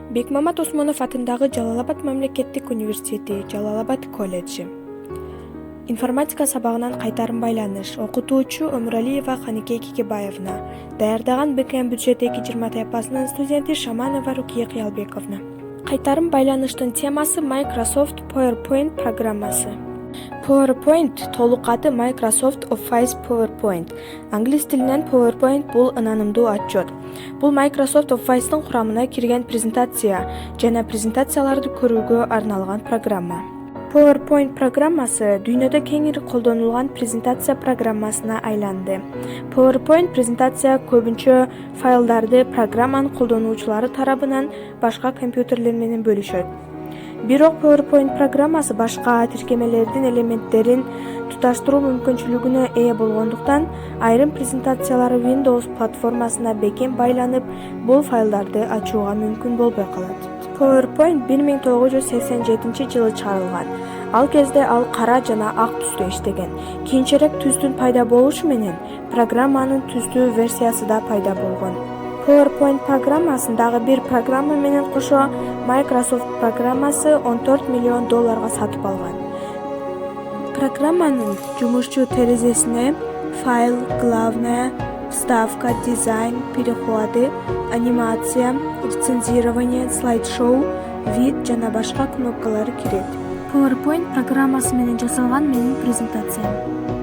Бекмамат Осмонов атындагы Жалал-Абад мамлекеттик университети, Жалал-Абад колледжи. Информатика сабагынан Кайтарым байланыш. Окутуучу Омуралиева Каныкей даярдаган БКМ бюджет 2020 тайпасынын студенти Шаманова Рукиййе. Кайтарым байланыштын темасы Microsoft PowerPoint программасы. PowerPoint толук аты Microsoft Office PowerPoint. Англис тилинен PowerPoint бул ынанымдуу отчет. Бул Microsoft Office'тын курамына кирген презентация жана презентацияларды көрүүгө арналган программа. PowerPoint программасы дүйнөдө кеңири колдонулган презентация программасына айланды. PowerPoint презентация көбүнчө файлдарды программанын колдонуучулары тарабынан башка компьютерлер менен бөлүшөт. Бирок PowerPoint программасы башка тиркемелердин элементтерин туташтыруу мүмкүнчүлүгүнө ээ болгондуктан, айрым презентациялары Windows платформасына бекем байланып, бул файлдарды ачууга мүмкүн болбой калат. PowerPoint 1987 жылы чыгарылган. Ал кезде ал кара жана ак түстө иштеген. Кийинчерээк түстүн пайда болушу менен программанын түстүү версиясы да пайда болгон. PowerPoint программасындагы бир программа менен кошо Microsoft программасы $14 миллион сатып алган. Программанын жумушчу терезесине файл, главная, вставка, дизайн, переходы, анимация, рецензирование, слайд-шоу, вид жана башка кнопкалары кирет. PowerPoint программасы менен жасалган менин презентациям.